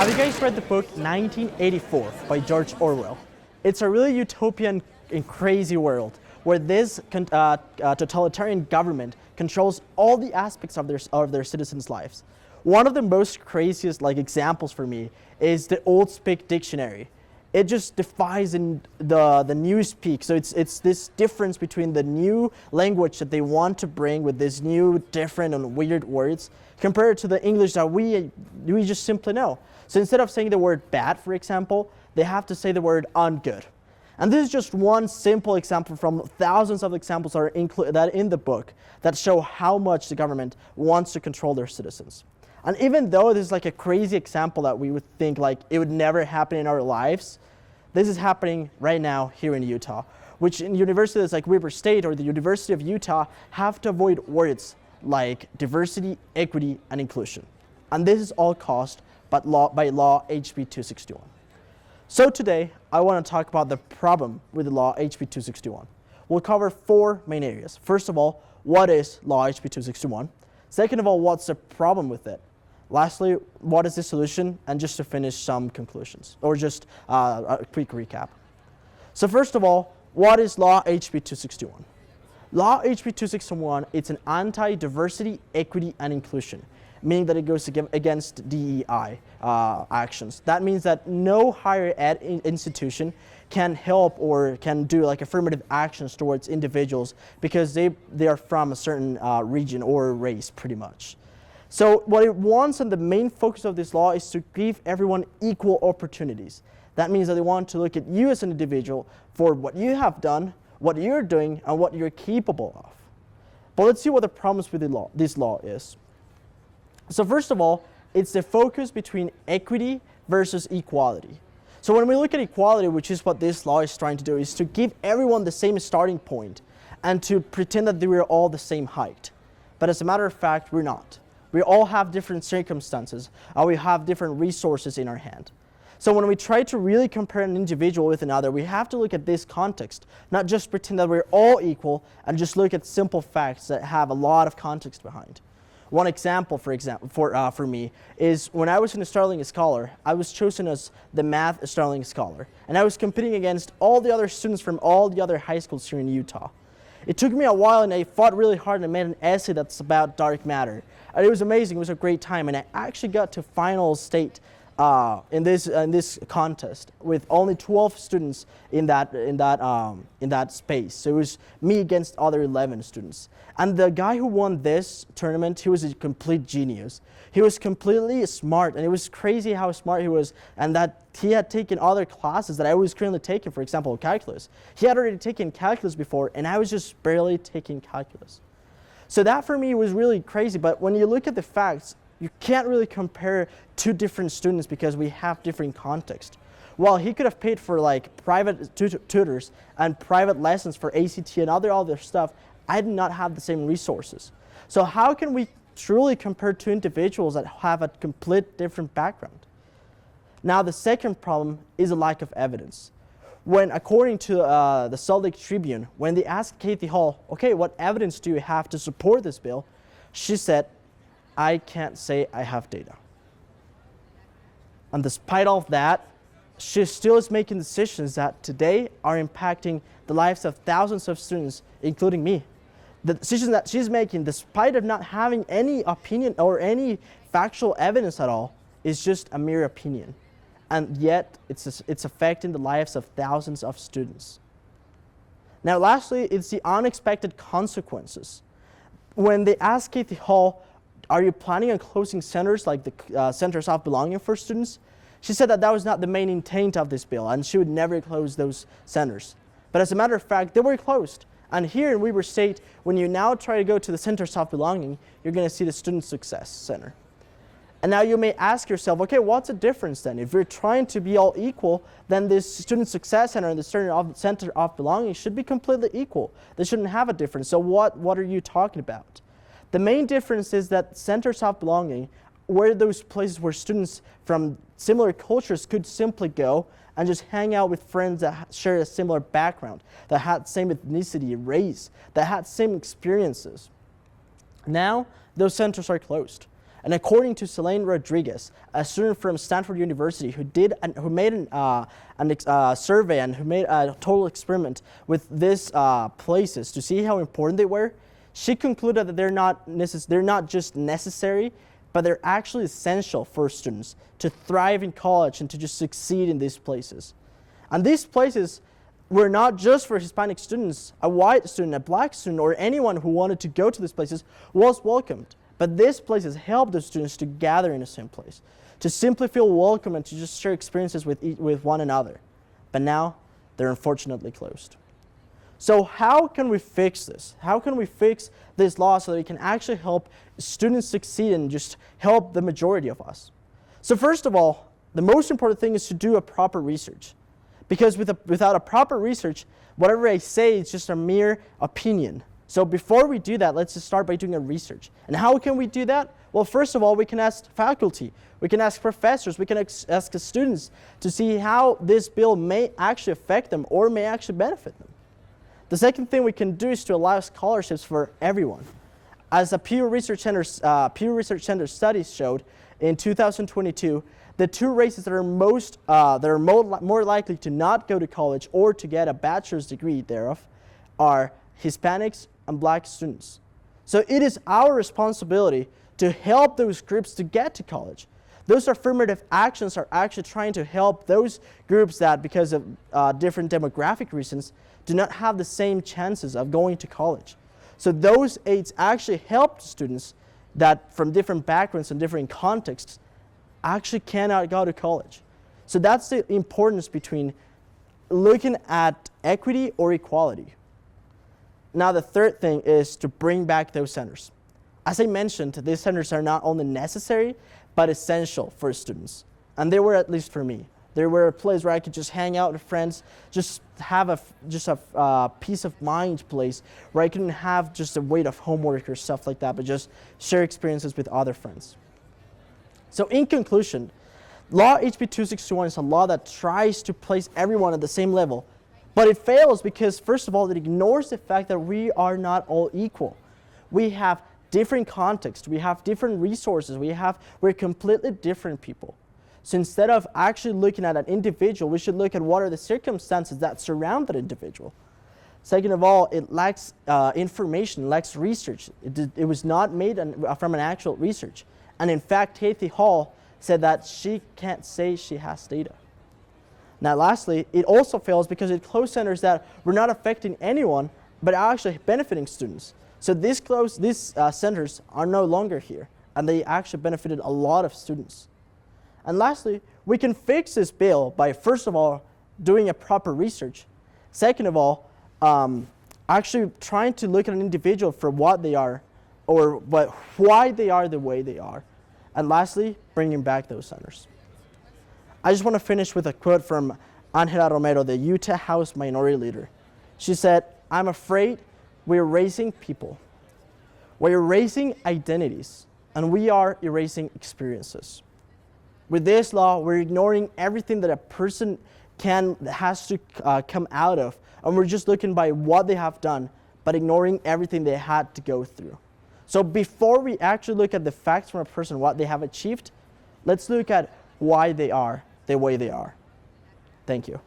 Have you guys read the book 1984 by George Orwell? It's a really utopian and crazy world where this totalitarian government controls all the aspects of their citizens' lives. One of the most craziest examples for me is the Old Speak dictionary. It just defies in the new speak. So it's this difference between the new language that they want to bring with these new different and weird words compared to the English that we just simply know. So instead of saying the word bad, for example, they have to say the word ungood. And this is just one simple example from thousands of examples that are in the book that show how much the government wants to control their citizens. And even though this is a crazy example that we would think it would never happen in our lives, this is happening right now here in Utah, which in universities like Weber State or the University of Utah have to avoid words like diversity, equity, and inclusion. And this is all caused by law HB 261. So today, I want to talk about the problem with the law HB 261. We'll cover four main areas. First of all, what is law HB 261? Second of all, what's the problem with it? Lastly, what is the solution? And just to finish, some conclusions, or just a quick recap. So first of all, what is law HB 261? Law HB 261, it's an anti-diversity, equity, and inclusion, meaning that it goes against DEI actions. That means that no higher ed institution can help or can do affirmative actions towards individuals because they are from a certain region or race, pretty much. So what it wants, and the main focus of this law, is to give everyone equal opportunities. That means that they want to look at you as an individual for what you have done, what you're doing, and what you're capable of. But let's see what the problems with this law is. So first of all, it's the focus between equity versus equality. So when we look at equality, which is what this law is trying to do, is to give everyone the same starting point and to pretend that we're all the same height. But as a matter of fact, we're not. We all have different circumstances, and we have different resources in our hand. So when we try to really compare an individual with another, we have to look at this context, not just pretend that we're all equal and just look at simple facts that have a lot of context behind. One example, for me, is when I was in Starling Scholar, I was chosen as the Math Starling Scholar, and I was competing against all the other students from all the other high schools here in Utah. It took me a while, and I fought really hard, and I made an essay that's about dark matter. And it was amazing. It was a great time, and I actually got to final state in this contest with only 12 students in that space. So it was me against other 11 students. And the guy who won this tournament, he was a complete genius. He was completely smart, and it was crazy how smart he was, and that he had taken other classes that I was currently taking, for example, calculus. He had already taken calculus before, and I was just barely taking calculus. So that for me was really crazy, but when you look at the facts, you can't really compare two different students because we have different context. While he could have paid for private tutors and private lessons for ACT and other stuff, I did not have the same resources. So how can we truly compare two individuals that have a complete different background? Now the second problem is a lack of evidence. When, according to the Salt Lake Tribune, when they asked Kathy Hall, okay, what evidence do you have to support this bill? She said, I can't say I have data. And despite all of that, she still is making decisions that today are impacting the lives of thousands of students, including me. The decisions that she's making, despite of not having any opinion or any factual evidence at all, is just a mere opinion. And yet, it's affecting the lives of thousands of students. Now, lastly, it's the unexpected consequences. When they asked Kathy Hall, are you planning on closing centers like the centers of belonging for students? She said that was not the main intent of this bill, and she would never close those centers. But as a matter of fact, they were closed. And here in Weber State, when you now try to go to the centers of belonging, you're going to see the Student Success Center. And now you may ask yourself, okay, what's the difference then? If we're trying to be all equal, then this Student Success Center and the Center of Belonging should be completely equal. They shouldn't have a difference. So what are you talking about? The main difference is that centers of belonging were those places where students from similar cultures could simply go and just hang out with friends that share a similar background, that had same ethnicity, race, that had same experiences. Now, those centers are closed. And according to Selene Rodriguez, a student from Stanford University who made a survey and who made a total experiment with these places to see how important they were, she concluded that they're not just necessary, but they're actually essential for students to thrive in college and to just succeed in these places. And these places were not just for Hispanic students. A white student, a black student, or anyone who wanted to go to these places was welcomed. But these places helped the students to gather in the same place, to simply feel welcome and to just share experiences with one another. But now, they're unfortunately closed. So how can we fix this? How can we fix this law so that we can actually help students succeed and just help the majority of us? So first of all, the most important thing is to do a proper research. Because without a proper research, whatever I say is just a mere opinion. So before we do that, let's just start by doing a research. And how can we do that? Well, first of all, we can ask faculty, we can ask professors, we can ask the students to see how this bill may actually affect them or may actually benefit them. The second thing we can do is to allow scholarships for everyone. As a Pew Research Center studies showed in 2022, the two races that are more likely to not go to college or to get a bachelor's degree thereof are Hispanics and black students. So it is our responsibility to help those groups to get to college. Those affirmative actions are actually trying to help those groups that, because of different demographic reasons, do not have the same chances of going to college. So those aids actually help students that from different backgrounds and different contexts actually cannot go to college. So that's the importance between looking at equity or equality. Now the third thing is to bring back those centers. As I mentioned, these centers are not only necessary, but essential for students. And they were, at least for me. They were a place where I could just hang out with friends, just have a peace of mind place where I couldn't have just a weight of homework or stuff like that, but just share experiences with other friends. So in conclusion, Law HB 261 is a law that tries to place everyone at the same level, but it fails because, first of all, it ignores the fact that we are not all equal. We have different contexts, we have different resources, we're completely different people. So instead of actually looking at an individual, we should look at what are the circumstances that surround that individual. Second of all, it lacks information, lacks research. It was not made from an actual research. And in fact, Kathy Hall said that she can't say she has data. Now lastly, it also fails because it closed centers that were not affecting anyone, but are actually benefiting students. So these centers are no longer here, and they actually benefited a lot of students. And lastly, we can fix this bill by, first of all, doing a proper research. Second of all, actually trying to look at an individual for what they are, or why they are the way they are. And lastly, bringing back those centers. I just want to finish with a quote from Angela Romero, the Utah House Minority Leader. She said, "I'm afraid we're raising people. We're raising identities, and we are erasing experiences. With this law, we're ignoring everything that a person has to come out of, and we're just looking by what they have done, but ignoring everything they had to go through. So before we actually look at the facts from a person, what they have achieved, let's look at why they are the way they are." Thank you.